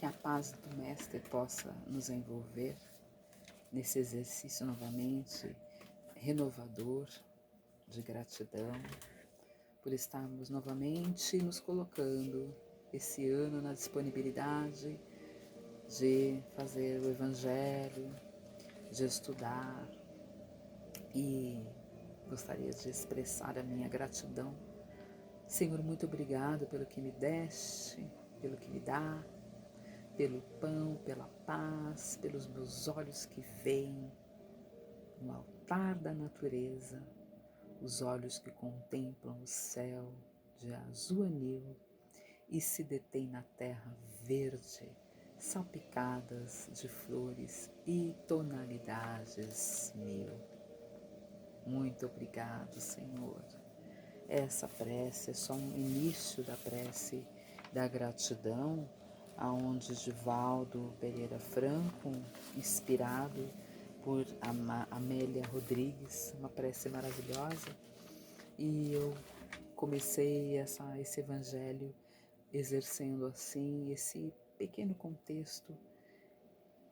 que a paz do Mestre possa nos envolver nesse exercício novamente renovador de gratidão por estarmos novamente nos colocando esse ano na disponibilidade de fazer o Evangelho, de estudar, e gostaria de expressar a minha gratidão. Senhor, muito obrigado pelo que me deste, pelo que me dá, pelo pão, pela paz, pelos meus olhos que veem no altar da natureza, os olhos que contemplam o céu de azul anil e se detêm na terra verde, salpicadas de flores e tonalidades mil. Muito obrigado, Senhor. Essa prece é só um início da prece da gratidão, aonde Divaldo Pereira Franco, inspirado por Amélia Rodrigues, uma prece maravilhosa, e eu comecei esse evangelho exercendo assim esse pequeno contexto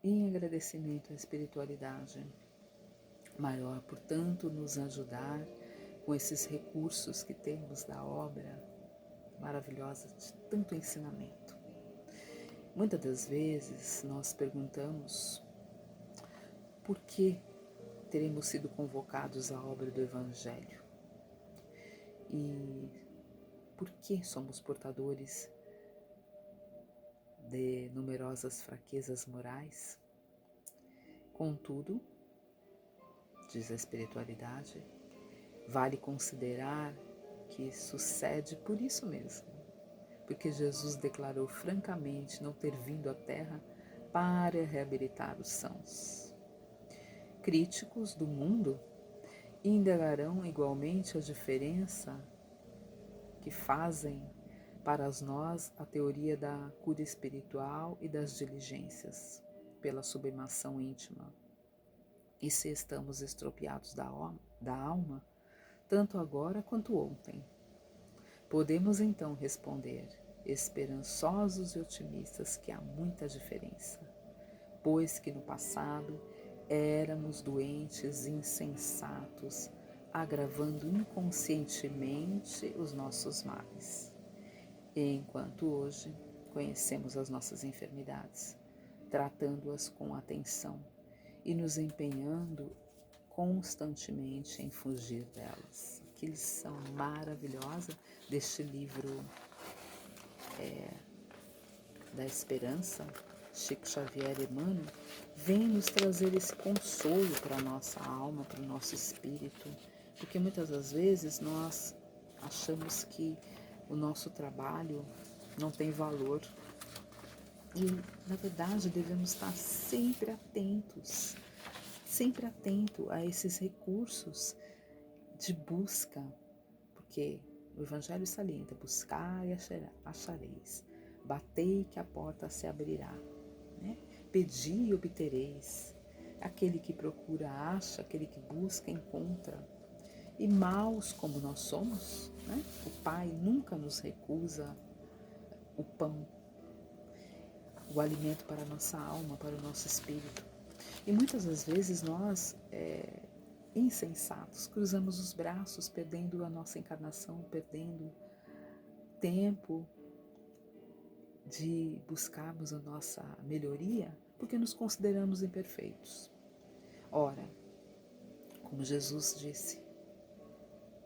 em agradecimento à espiritualidade maior, portanto, nos ajudar com esses recursos que temos da obra maravilhosa de tanto ensinamento. Muitas das vezes nós perguntamos por que teremos sido convocados à obra do Evangelho e por que somos portadores de numerosas fraquezas morais. Contudo, diz a espiritualidade, vale considerar que sucede por isso mesmo, porque Jesus declarou francamente não ter vindo à Terra para reabilitar os sãos. Críticos do mundo indagarão igualmente a diferença que fazem para nós a teoria da cura espiritual e das diligências pela sublimação íntima. E se estamos estropiados da alma, tanto agora quanto ontem. Podemos então responder, esperançosos e otimistas, que há muita diferença, pois que no passado éramos doentes e insensatos, agravando inconscientemente os nossos males. Enquanto hoje conhecemos as nossas enfermidades, tratando-as com atenção e nos empenhando constantemente em fugir delas. Que lição maravilhosa deste livro da esperança, Chico Xavier e Emmanuel, vem nos trazer esse consolo para a nossa alma, para o nosso espírito, porque muitas das vezes nós achamos que o nosso trabalho não tem valor e, na verdade, devemos estar sempre atento a esses recursos de busca, porque o Evangelho salienta: buscar e achareis, batei que a porta se abrirá, né? Pedi e obtereis. Aquele que procura acha, aquele que busca encontra. E maus como nós somos, né? O Pai nunca nos recusa o pão, o alimento para a nossa alma, para o nosso espírito. E muitas das vezes nós, insensatos, cruzamos os braços, perdendo a nossa encarnação, perdendo tempo de buscarmos a nossa melhoria, porque nos consideramos imperfeitos. Ora, como Jesus disse,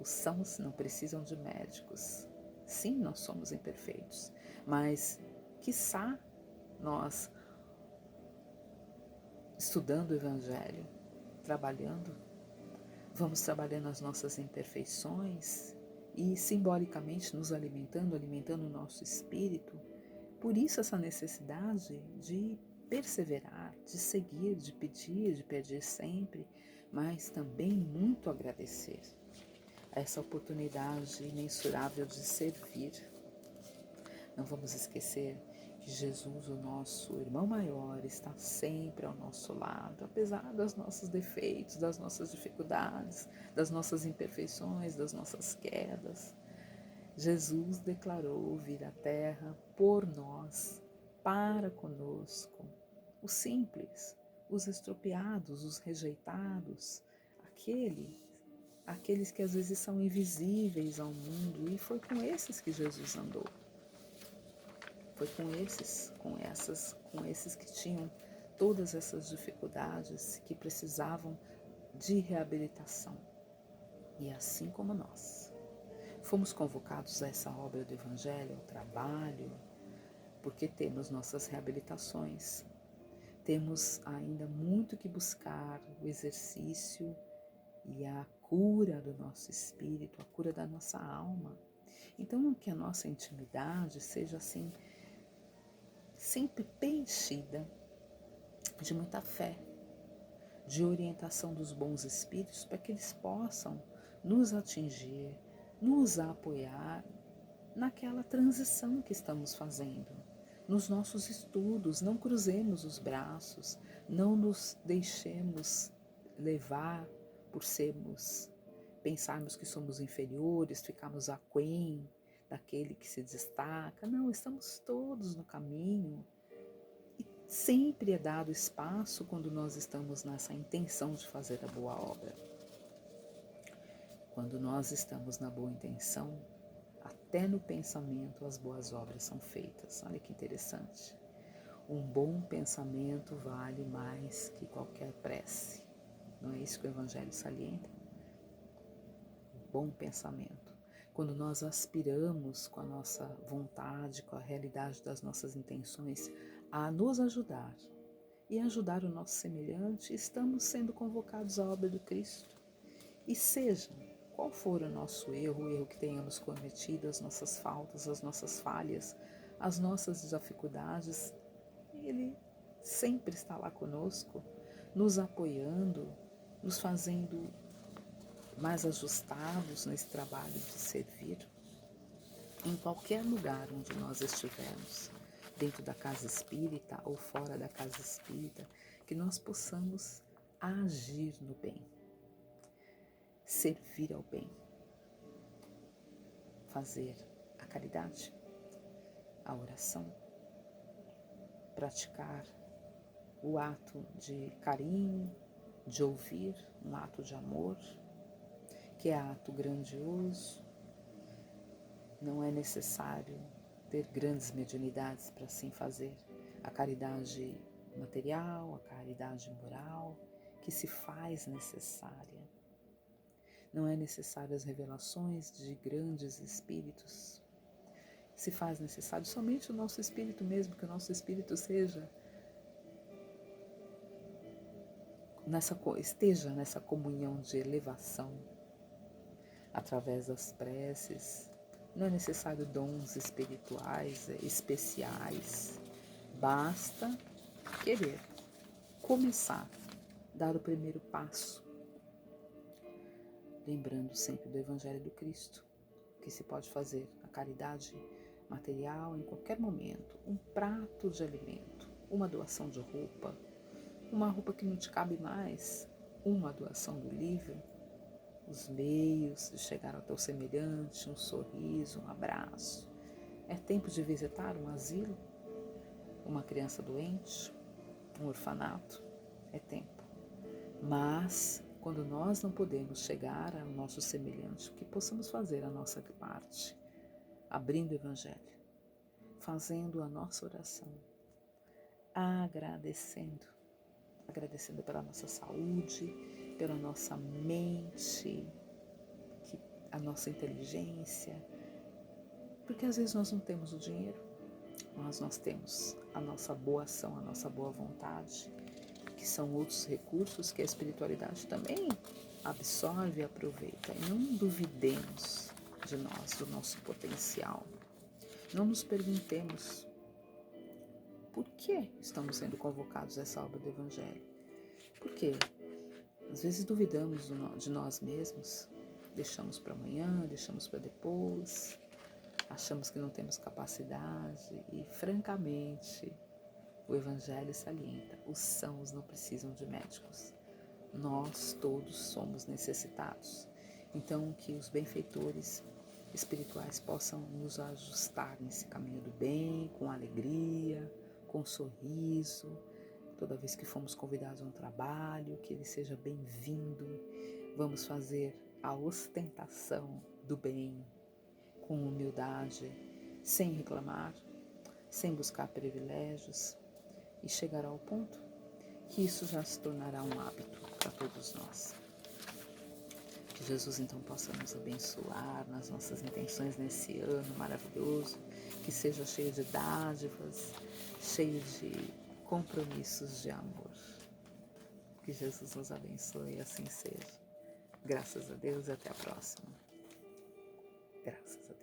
os sãos não precisam de médicos. Sim, nós somos imperfeitos, mas quiçá nós, estudando o Evangelho, trabalhando, vamos trabalhando as nossas imperfeições e simbolicamente nos alimentando o nosso espírito. Por isso essa necessidade de perseverar, de seguir, de pedir sempre, mas também muito agradecer a essa oportunidade imensurável de servir. Não vamos esquecer que Jesus, o nosso irmão maior, está sempre ao nosso lado, apesar dos nossos defeitos, das nossas dificuldades, das nossas imperfeições, das nossas quedas. Jesus declarou vir à terra por nós, para conosco, os simples, os estropiados, os rejeitados, aqueles que às vezes são invisíveis ao mundo, e foi com esses que Jesus andou. Foi com esses que tinham todas essas dificuldades, que precisavam de reabilitação. E assim como nós, fomos convocados a essa obra do Evangelho, ao trabalho, porque temos nossas reabilitações, temos ainda muito que buscar, o exercício e a cura do nosso espírito, a cura da nossa alma. Então, que a nossa intimidade seja assim, sempre preenchida de muita fé, de orientação dos bons espíritos, para que eles possam nos atingir, nos apoiar naquela transição que estamos fazendo, nos nossos estudos. Não cruzemos os braços, não nos deixemos levar por pensarmos que somos inferiores, ficarmos aquém daquele que se destaca. Não, estamos todos no caminho. E sempre é dado espaço quando nós estamos nessa intenção de fazer a boa obra. Quando nós estamos na boa intenção, até no pensamento as boas obras são feitas. Olha que interessante. Um bom pensamento vale mais que qualquer prece. Não é isso que o Evangelho salienta? Um bom pensamento. Quando nós aspiramos com a nossa vontade, com a realidade das nossas intenções, a nos ajudar e ajudar o nosso semelhante, estamos sendo convocados à obra do Cristo. E seja qual for o nosso erro, o erro que tenhamos cometido, as nossas faltas, as nossas falhas, as nossas dificuldades, Ele sempre está lá conosco, nos apoiando, nos fazendo mais ajustados nesse trabalho de servir. Em qualquer lugar onde nós estivermos, dentro da casa espírita ou fora da casa espírita, que nós possamos agir no bem, servir ao bem, fazer a caridade, a oração, praticar o ato de carinho, de ouvir, um ato de amor, que é ato grandioso. Não é necessário ter grandes mediunidades para assim fazer. A caridade material, a caridade moral, que se faz necessária. Não é necessário as revelações de grandes espíritos. Se faz necessário somente o nosso espírito mesmo, que o nosso espírito esteja nessa comunhão de elevação através das preces. Não é necessário dons espirituais especiais. Basta querer começar, dar o primeiro passo. Lembrando sempre do Evangelho do Cristo, que se pode fazer a caridade material em qualquer momento, um prato de alimento, uma doação de roupa, uma roupa que não te cabe mais, uma doação do livro, os meios de chegar ao teu semelhante, um sorriso, um abraço. É tempo de visitar um asilo, uma criança doente, um orfanato, é tempo. Mas, quando nós não podemos chegar ao nosso semelhante, que possamos fazer a nossa parte, abrindo o Evangelho, fazendo a nossa oração, agradecendo pela nossa saúde, pela nossa mente, a nossa inteligência, porque às vezes nós não temos o dinheiro, mas nós temos a nossa boa ação, a nossa boa vontade, que são outros recursos que a espiritualidade também absorve e aproveita. E não duvidemos de nós, do nosso potencial. Não nos perguntemos por que estamos sendo convocados a essa obra do Evangelho. Por quê? Às vezes duvidamos de nós mesmos, deixamos para amanhã, deixamos para depois, achamos que não temos capacidade e, francamente, o Evangelho salienta: os sãos não precisam de médicos. Nós todos somos necessitados. Então, que os benfeitores espirituais possam nos ajustar nesse caminho do bem, com alegria, com um sorriso, toda vez que fomos convidados a um trabalho, que ele seja bem-vindo. Vamos fazer a ostentação do bem com humildade, sem reclamar, sem buscar privilégios, e chegar ao ponto que isso já se tornará um hábito para todos nós. Que Jesus então possa nos abençoar nas nossas intenções nesse ano maravilhoso, que seja cheio de dádivas, cheio de compromissos de amor. Que Jesus nos abençoe e assim seja. Graças a Deus e até a próxima. Graças a Deus.